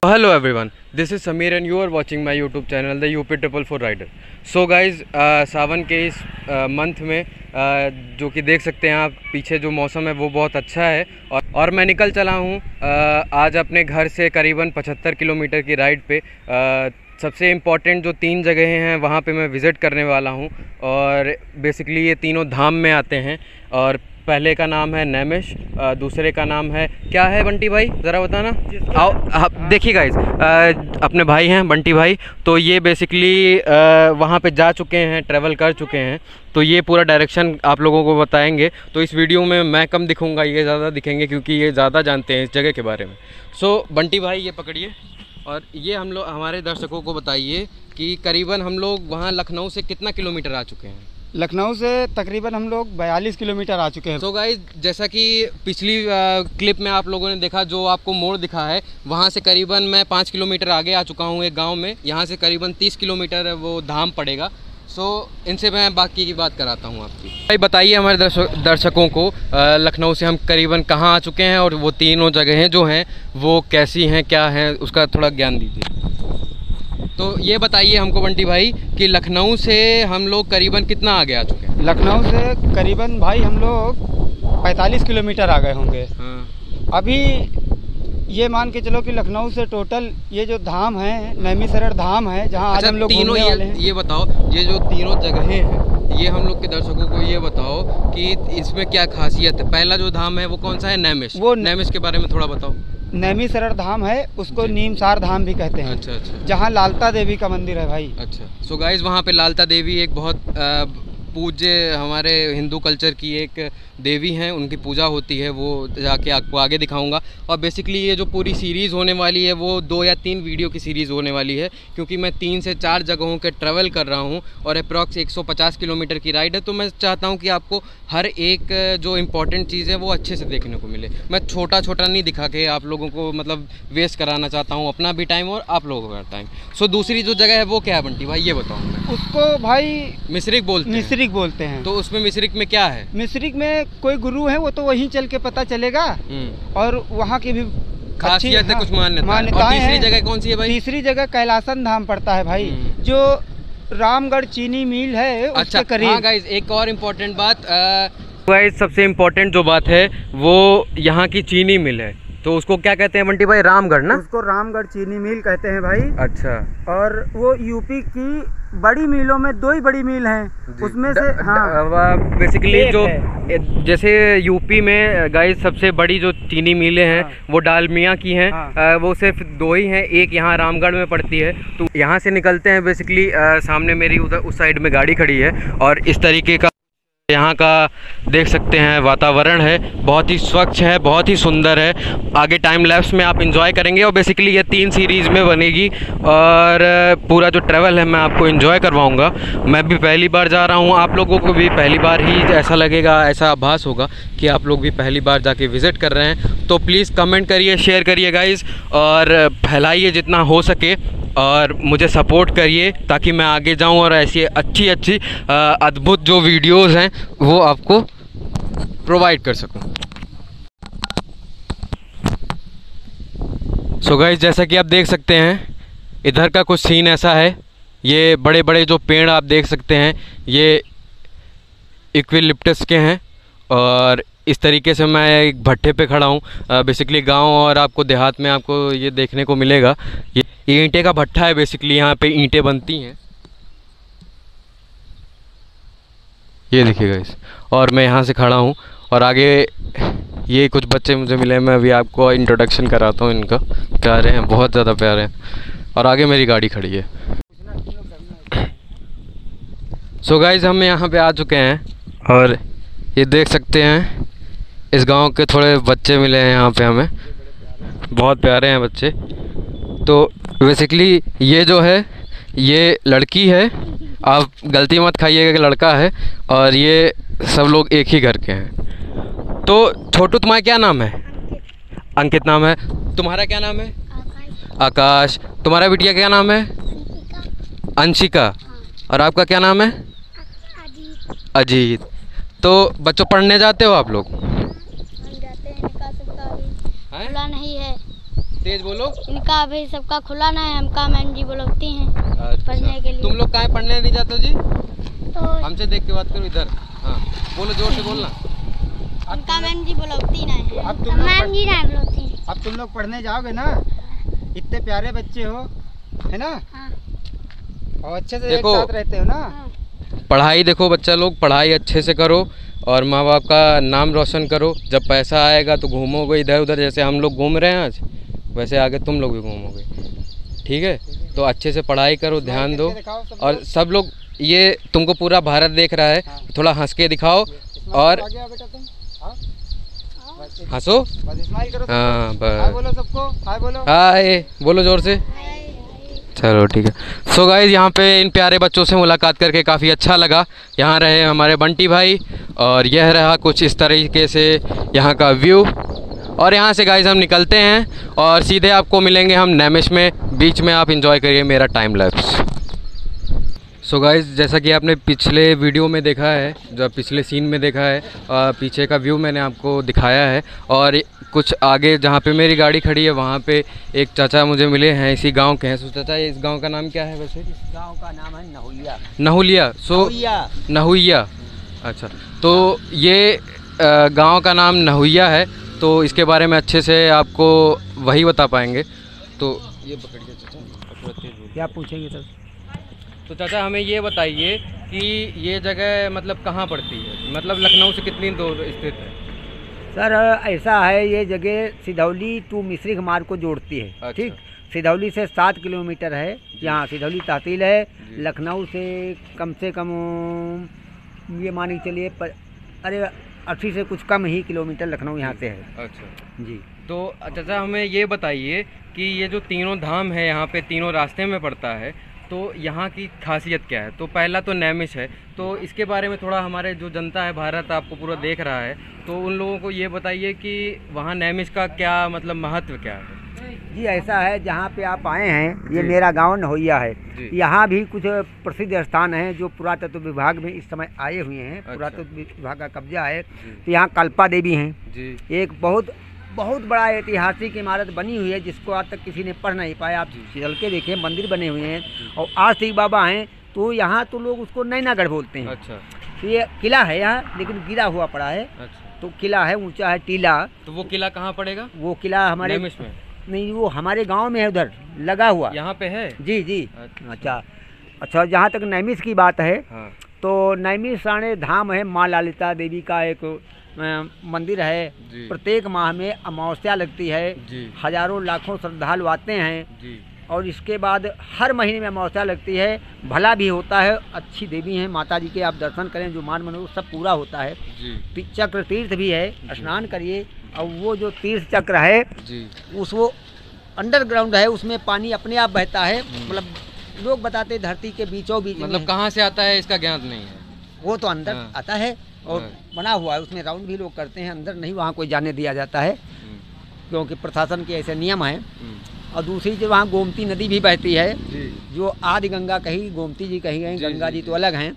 Hello everyone, this is Samir and you are watching my YouTube channel the UP 444 Rider. So guys, सावन के इस month में जो कि देख सकते हैं आप पीछे जो मौसम है वो बहुत अच्छा है और मैं निकल चला हूँ आज अपने घर से करीबन 75 किलोमीटर की राइड पे। सबसे इम्पॉर्टेंट जो 3 जगहें हैं वहाँ पे मैं विज़िट करने वाला हूँ और बेसिकली ये तीनों धाम में आते हैं। और पहले का नाम है नैमिष, दूसरे का नाम है क्या है बंटी भाई, ज़रा बताना। आओ आप देखिए गाइस, अपने भाई हैं बंटी भाई, तो ये बेसिकली वहाँ पे जा चुके हैं, ट्रैवल कर चुके हैं, तो ये पूरा डायरेक्शन आप लोगों को बताएंगे। तो इस वीडियो में मैं कम दिखूँगा, ये ज़्यादा दिखेंगे क्योंकि ये ज़्यादा जानते हैं इस जगह के बारे में। सो बंटी भाई ये पकड़िए और ये हम लोग हमारे दर्शकों को बताइए कि करीबन हम लोग वहाँ लखनऊ से कितना किलोमीटर आ चुके हैं। लखनऊ से तकरीबन हम लोग 42 किलोमीटर आ चुके हैं। तो गाइस, जैसा कि पिछली क्लिप में आप लोगों ने देखा, जो आपको मोड़ दिखा है वहाँ से करीबन मैं 5 किलोमीटर आगे आ चुका हूँ एक गांव में। यहाँ से करीबन 30 किलोमीटर वो धाम पड़ेगा। सो इनसे मैं बाकी की बात कराता हूँ आपकी। भाई बताइए हमारे दर्शकों को लखनऊ से हम करीबन कहाँ आ चुके हैं और वो तीनों जगहें जो हैं वो कैसी हैं, क्या हैं, उसका थोड़ा ज्ञान दीजिए। तो ये बताइए हमको बंटी भाई कि लखनऊ से हम लोग करीबन कितना आगे आ चुके हैं। लखनऊ से करीबन भाई हम लोग 45 किलोमीटर आ गए होंगे। हाँ। अभी ये मान के चलो कि लखनऊ से टोटल ये जो धाम है नैमिषारण्य धाम है जहाँ आज हम लोग घूमने वाले हैं। ये बताओ, ये जो तीनों जगहें हैं ये हम लोग के दर्शकों को ये बताओ कि इसमें क्या खासियत है। पहला जो धाम है वो कौन सा है, नैमिष। वो नैमिष के बारे में थोड़ा बताओ। नैमिषारण्य धाम है, उसको नीमसार धाम भी कहते हैं। अच्छा अच्छा। जहाँ लालता देवी का मंदिर है भाई। अच्छा। सो गाइस, वहाँ पे लालता देवी एक बहुत पूज्य हमारे हिंदू कल्चर की एक देवी हैं, उनकी पूजा होती है, वो जाके आपको आगे दिखाऊंगा। और बेसिकली ये जो पूरी सीरीज़ होने वाली है वो 2 या 3 वीडियो की सीरीज़ होने वाली है, क्योंकि मैं 3 से 4 जगहों के ट्रैवल कर रहा हूँ और अप्रॉक्स 150 किलोमीटर की राइड है। तो मैं चाहता हूँ कि आपको हर एक जो इम्पॉर्टेंट चीज़ है वो अच्छे से देखने को मिले। मैं छोटा छोटा नहीं दिखा के आप लोगों को मतलब वेस्ट कराना चाहता हूँ, अपना भी टाइम और आप लोगों का टाइम। सो दूसरी जो जगह है वो क्या है बंटी भाई, ये बताओ। उसको भाई मिश्रिक बोलते हैं। तो उसमें मिश्रिक में क्या है? मिश्रिक में कोई गुरु है, वो तो वहीं चल के पता चलेगा। और वहाँ की भी खासियत है, कुछ मान्यताएं हैं। तीसरी जगह कौन सी है भाई? तीसरी जगह कैलासन धाम पड़ता है भाई, जो रामगढ़ चीनी मिल है उसके करीब। हाँ गाइस, एक और इम्पोर्टेंट बात गाइस, सबसे इम्पोर्टेंट जो बात है वो यहाँ की चीनी मिल है। तो उसको क्या कहते हैं बंटी भाई? रामगढ़ ना? उसको रामगढ़ चीनी मिल कहते हैं भाई। अच्छा। और वो यूपी की बड़ी मिलों में 2 ही बड़ी मिल हैं, उसमें से हाँ बेसिकली जो जैसे यूपी में गाइस सबसे बड़ी जो चीनी मिलें हैं वो डालमिया की हैं। वो सिर्फ 2 ही हैं, एक यहाँ रामगढ़ में पड़ती है। तो यहाँ से निकलते हैं बेसिकली, सामने मेरी उधर उस साइड में गाड़ी खड़ी है और इस तरीके का यहाँ का देख सकते हैं वातावरण है, बहुत ही स्वच्छ है, बहुत ही सुंदर है। आगे टाइम लैप्स में आप एंजॉय करेंगे और बेसिकली ये 3 सीरीज़ में बनेगी और पूरा जो ट्रैवल है मैं आपको एंजॉय करवाऊँगा। मैं भी पहली बार जा रहा हूँ, आप लोगों को भी पहली बार ही ऐसा लगेगा, ऐसा आभास होगा कि आप लोग भी पहली बार जाके विज़िट कर रहे हैं। तो प्लीज़ कमेंट करिए, शेयर करिए गाइज़ और फैलाइए जितना हो सके और मुझे सपोर्ट करिए ताकि मैं आगे जाऊं और ऐसी अच्छी अद्भुत जो वीडियोस हैं वो आपको प्रोवाइड कर सकूं। सो गाइस, जैसा कि आप देख सकते हैं इधर का कुछ सीन ऐसा है। ये बड़े बड़े जो पेड़ आप देख सकते हैं ये यूकेलिप्टस के हैं और इस तरीके से मैं एक भट्टे पे खड़ा हूँ। बेसिकली गांव और आपको देहात में आपको ये देखने को मिलेगा। ये ईंटे का भट्टा है, बेसिकली यहाँ पे ईंटें बनती हैं। ये देखिएगा इस, और मैं यहाँ से खड़ा हूँ और आगे ये कुछ बच्चे मुझे मिले, मैं अभी आपको इंट्रोडक्शन कराता हूँ इनका। प्यारे हैं, बहुत ज़्यादा प्यारे हैं और आगे मेरी गाड़ी खड़ी है। सो गाइज, हम यहाँ पे आ चुके हैं और ये देख सकते हैं इस गांव के थोड़े बच्चे मिले हैं यहाँ पे हमें, बहुत प्यारे हैं बच्चे। तो बेसिकली ये जो है ये लड़की है, आप गलती मत खाइएगा कि लड़का है, और ये सब लोग एक ही घर के हैं। तो छोटू, तुम्हारा क्या नाम है? अंकित नाम है। तुम्हारा क्या नाम है? आकाश। तुम्हारा बिटिया क्या नाम है? अंशिका। और आपका क्या नाम है? अजीत। तो बच्चों, पढ़ने जाते हो आप लोग? हम जाते हैं, निकाह सबका अभी खुला नहीं है। तेज बोलो। इनका अभी सबका खुला ना है, हम काम एनजी बुलाती हैं पढ़ने के लिए। तुम लोग कहाँ पढ़ने नहीं जाते हो जी? तो हमसे देख के बात करो इधर। हाँ बोलो, जोर से बोलना। इनका एनजी बुलाती ना है, अब तुम लोग एनजी ना बुलाती हैं। अब तुम लोग पढ़ने जाओगे ना, इतने प्यारे बच्चे हो, है ना? हाँ। और अच्छे से एक देखो, साथ रहते हो ना। हाँ। पढ़ाई देखो बच्चा लोग, पढ़ाई अच्छे से करो और माँ बाप का नाम रोशन करो। जब पैसा आएगा तो घूमोगे इधर उधर, जैसे हम लोग घूम रहे हैं आज, वैसे आगे तुम लोग भी घूमोगे। ठीक है, तो अच्छे से पढ़ाई करो, ध्यान दो। और सब लोग, ये तुमको पूरा भारत देख रहा है, थोड़ा हंस के दिखाओ और हंसो। हाँ बस, बोलो सबको हाय बोलो। हाय बोलो जोर से। चलो ठीक है। सो गाइस, यहाँ पे इन प्यारे बच्चों से मुलाकात करके काफ़ी अच्छा लगा। यहाँ रहे हमारे बंटी भाई और यह रहा कुछ इस तरीके से यहाँ का व्यू। और यहाँ से गाइस हम निकलते हैं और सीधे आपको मिलेंगे हम नैमिष में। बीच में आप एंजॉय करिए मेरा टाइम लैप्स। सो गाइस, जैसा कि आपने पिछले वीडियो में देखा है, जो पिछले सीन में देखा है, पीछे का व्यू मैंने आपको दिखाया है। और कुछ आगे जहाँ पे मेरी गाड़ी खड़ी है, वहाँ पे एक चाचा मुझे मिले हैं, इसी गांव के हैं। सो चाचा, इस गांव का नाम क्या है वैसे? इस गांव का नाम है नहुइया। नहुलिया। सो नहुइया, अच्छा। तो ये गांव का नाम नहुइया है, तो इसके बारे में अच्छे से आपको वही बता पाएंगे। तो ये पकड़िए चाचा, क्या पूछेंगे सर? तो चाचा हमें ये बताइए कि ये जगह मतलब कहाँ पड़ती है, मतलब लखनऊ से कितनी दूर स्थित है? सर ऐसा है, ये जगह सिधौली टू मिश्रिख मार्ग को जोड़ती है। अच्छा। ठीक, सिधौली से 7 किलोमीटर है। यहाँ सिधौली तहसील है। लखनऊ से कम ये मान के चलिए 80 से कुछ कम ही किलोमीटर लखनऊ यहाँ से है। अच्छा जी। तो चाचा हमें ये बताइए कि ये जो तीनों धाम है यहाँ पे, तीनों रास्ते में पड़ता है, तो यहाँ की खासियत क्या है? तो पहला तो नैमिष है, तो इसके बारे में थोड़ा हमारे जो जनता है, भारत आपको पूरा देख रहा है, तो उन लोगों को ये बताइए कि वहाँ नैमिष का क्या मतलब महत्व क्या है? जी ऐसा है, जहाँ पे आप आए हैं, ये मेरा गांव नहुइया है। यहाँ भी कुछ प्रसिद्ध स्थान हैं जो पुरातत्व विभाग में इस समय आए हुए हैं। अच्छा। पुरातत्व विभाग का कब्जा है। तो यहाँ कल्पा देवी हैं जी। एक बहुत बड़ा ऐतिहासिक इमारत बनी हुई है, जिसको आज तक किसी ने पढ़ नहीं पाया। आप चल के देखें, मंदिर बने हुए हैं। और आस्तिक बाबा हैं, तो यहाँ तो लोग उसको नैनागढ़ बोलते हैं। अच्छा। तो ये किला है यहाँ, लेकिन गिरा हुआ पड़ा है। अच्छा। तो किला है, ऊंचा है टीला। तो वो किला कहाँ पड़ेगा? वो किला हमारे नैमिष में नहीं, वो हमारे गांव में है, उधर लगा हुआ। यहाँ पे है? जी जी। अच्छा। अच्छा, जहाँ तक नैमिष की बात है, हाँ। तो नैमिष साणे धाम है। माँ ललिता देवी का एक मंदिर है। प्रत्येक माह में अमावस्या लगती है। हजारों लाखों श्रद्धालु आते हैं जी। और इसके बाद हर महीने में अमावस्या लगती है। भला भी होता है, अच्छी देवी हैं माता जी के, आप दर्शन करें, जो मान मनो सब पूरा होता है जी। चक्र तीर्थ भी है, स्नान करिए। और वो जो तीर्थ चक्र है जी, वो अंडरग्राउंड है, उसमें पानी अपने आप बहता है। मतलब लोग बताते धरती के बीचों बीच, मतलब कहाँ से आता है इसका ज्ञान नहीं है। वो तो अंदर आता है और बना हुआ है, उसमें राउंड भी लोग करते हैं। अंदर नहीं वहाँ कोई जाने दिया जाता है, क्योंकि प्रशासन के ऐसे नियम हैं। और दूसरी जो वहाँ गोमती नदी भी बहती है, जो आदि गंगा कही, गोमती जी कही गई, गंगा जी तो अलग हैं।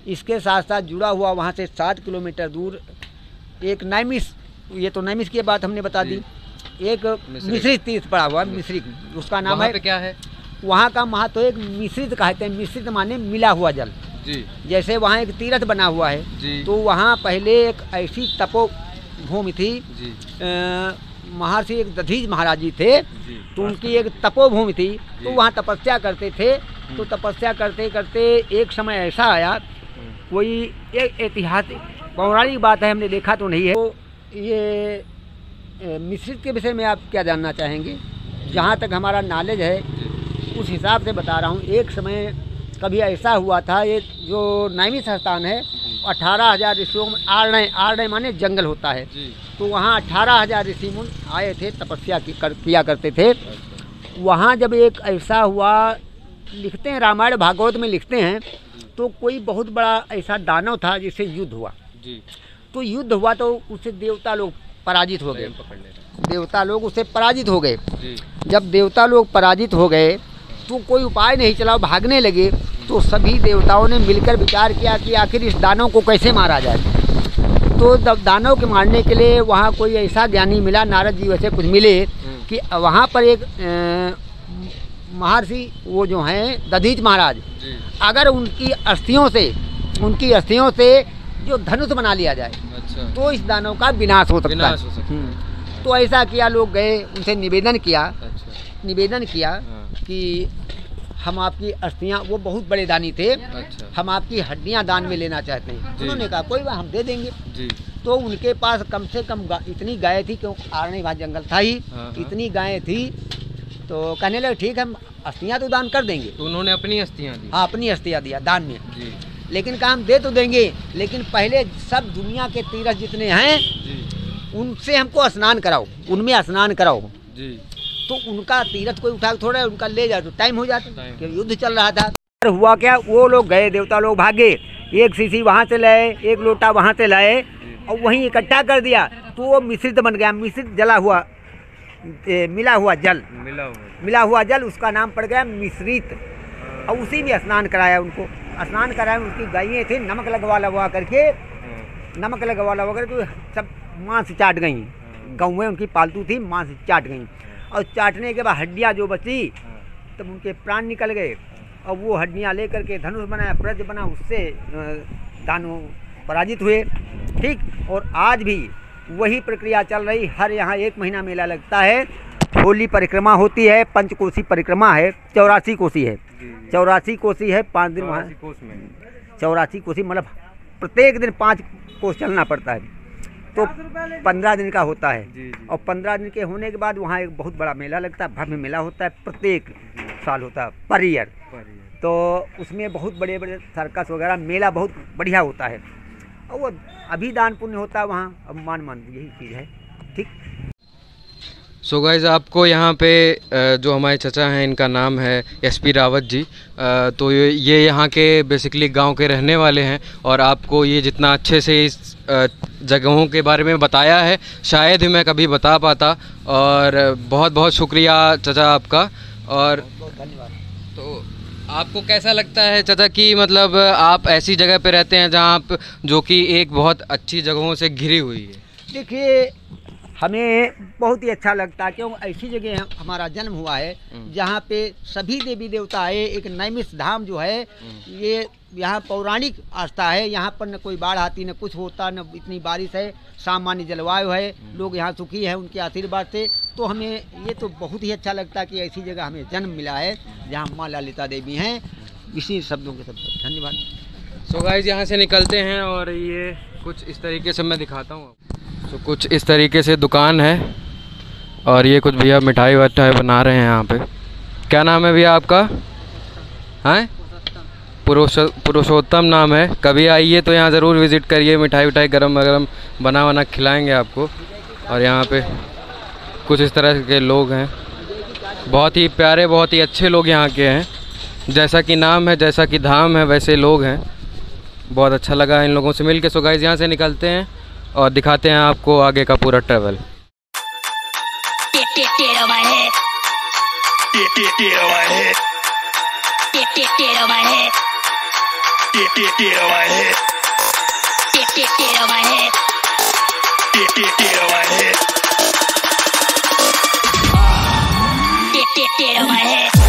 इसके साथ साथ जुड़ा हुआ वहाँ से 7 किलोमीटर दूर एक नैमिष, ये तो नैमिष की बात हमने बता दी, एक मिश्रित तीर्थ पड़ा हुआ है। मिश्रित उसका नाम है। क्या है वहाँ का महत्व? एक मिश्रित कहते हैं। मिश्रित माने मिला हुआ जल जी। जैसे वहाँ एक तीर्थ बना हुआ है जी। तो वहाँ पहले एक ऐसी तपोभूमि थी जी। महर्षि एक दधीच महाराज जी थे, तो उनकी एक तपोभूमि थी। तो वहाँ तपस्या करते थे। तो तपस्या करते करते एक समय ऐसा आया, कोई एक ऐतिहासिक पौराणिक बात है, हमने देखा तो नहीं है। तो ये मिश्रित के विषय में आप क्या जानना चाहेंगे? जहाँ तक हमारा नॉलेज है उस हिसाब से बता रहा हूँ। एक समय कभी ऐसा हुआ था, ये जो नैमिष स्थान है 18,000 ऋषियों में आरण्य माने जंगल होता है। तो वहाँ 18,000 ऋषि मुनि आए थे, तपस्या किया करते थे। वहाँ जब एक ऐसा हुआ, लिखते हैं रामायण भागवत में लिखते हैं, तो कोई बहुत बड़ा ऐसा दानव था जिससे युद्ध हुआ जी। तो युद्ध हुआ तो उससे देवता लोग पराजित हो गए। देवता लोग उससे पराजित हो गए। जब देवता लोग पराजित हो गए तो कोई उपाय नहीं चला, भागने लगे। तो सभी देवताओं ने मिलकर विचार किया कि आखिर इस दानव को कैसे मारा जाए। तो दानव के मारने के लिए वहाँ कोई ऐसा ज्ञानी मिला, नारद जी वैसे कुछ मिले कि वहाँ पर एक महर्षि वो जो हैं दधीच महाराज, अगर उनकी अस्थियों से जो धनुष बना लिया जाए, अच्छा, तो इस दानव का विनाश हो सकता है। तो ऐसा किया, लोग गए, उनसे निवेदन किया, कि हम आपकी अस्थियाँ, वो बहुत बड़े दानी थे, अच्छा, हम आपकी हड्डियाँ दान में लेना चाहते हैं। उन्होंने कहा कोई बात, हम दे देंगे जी। तो उनके पास कम से कम इतनी गाय थी, क्यों आरने वहाँ जंगल था ही, इतनी गायें थी। तो कहने लगे ठीक है, हम अस्थियाँ तो दान कर देंगे। तो उन्होंने अपनी अस्थियाँ दी? हाँ, अपनी अस्थियाँ दिया दान में जी। लेकिन कहा हम दे तो देंगे, लेकिन पहले सब दुनिया के तीर्थ जितने हैं उनसे हमको स्नान कराओ, उनमें स्नान कराओ जी। तो उनका तीर्थ कोई उठा थोड़ा उनका ले जाए तो टाइम हो जाता, क्योंकि युद्ध चल रहा था। हुआ क्या, वो लोग गए, देवता लोग भागे, एक शीशी वहाँ से लाए, एक लोटा वहाँ से लाए और वहीं इकट्ठा कर दिया। तो वो मिश्रित बन गया, मिश्रित जला हुआ मिला हुआ जल, उसका नाम पड़ गया मिश्रित। और उसी में स्नान कराया उनको, स्नान कराया। उनकी गायें थी, नमक लगवा करके सब मांस चाट गई। गाँव में उनकी पालतू थी, मांस चाट गई। और चाटने के बाद हड्डियाँ जो बची, तब उनके प्राण निकल गए। और वो हड्डियाँ लेकर के धनुष बनाया, प्रज बना, उससे दानव पराजित हुए। ठीक, और आज भी वही प्रक्रिया चल रही। हर यहाँ 1 महीना मेला लगता है, होली परिक्रमा होती है, पंचकोशी परिक्रमा है, 84 कोसी है, 84 कोसी है, 5 दिन वहाँ 84 कोसी, मतलब प्रत्येक दिन 5 कोस चलना पड़ता है। तो 15 दिन का होता है। और 15 दिन के होने के बाद वहाँ एक बहुत बड़ा मेला लगता है, भव्य मेला होता है, प्रत्येक साल होता है, पर ईयर। तो उसमें बहुत बड़े बड़े सर्कस वगैरह, मेला बहुत बढ़िया होता है। और वो अभी दान पुण्य होता है वहाँ, अब मान यही चीज़ है। ठीक। सो गाइज़, आपको यहाँ पे जो हमारे चचा हैं, इनका नाम है SP रावत जी। तो ये यहाँ के बेसिकली गांव के रहने वाले हैं, और आपको ये जितना अच्छे से इस जगहों के बारे में बताया है, शायद ही मैं कभी बता पाता। और बहुत बहुत शुक्रिया चचा आपका। और धन्यवाद। तो आपको कैसा लगता है चचा कि मतलब आप ऐसी जगह पे रहते हैं जहाँ आप, जो कि एक बहुत अच्छी जगहों से घिरी हुई है? देखिए, हमें बहुत ही अच्छा लगता है, क्यों ऐसी जगह हमारा जन्म हुआ है जहाँ पे सभी देवी देवता आए। एक नैमिष धाम जो है, ये यहाँ पौराणिक आस्था है। यहाँ पर न कोई बाढ़ आती, न कुछ होता, न इतनी बारिश है, सामान्य जलवायु है, लोग यहाँ सुखी हैं उनके आशीर्वाद से। तो हमें ये तो बहुत ही अच्छा लगता है कि ऐसी जगह हमें जन्म मिला है जहाँ माँ ललिता देवी हैं। इसी शब्दों के साथ धन्यवाद। सो गाइस, यहाँ से निकलते हैं और ये कुछ इस तरीके से मैं दिखाता हूँ। तो कुछ इस तरीके से दुकान है, और ये कुछ भैया मिठाई वठाई बना रहे हैं यहाँ पे। क्या नाम है भैया आपका? हैं? पुरुषोत्तम नाम है। कभी आइए तो यहाँ ज़रूर विज़िट करिए, मिठाई उठाई गरम गरम बना खिलाएंगे आपको। और यहाँ पे कुछ इस तरह के लोग हैं, बहुत ही प्यारे, बहुत ही अच्छे लोग यहाँ के हैं। जैसा कि नाम है, जैसा कि धाम है, वैसे लोग हैं। बहुत अच्छा लगा इन लोगों से मिल के। सो गाइस, यहाँ से निकलते हैं और दिखाते हैं आपको आगे का पूरा travel. Get on my head.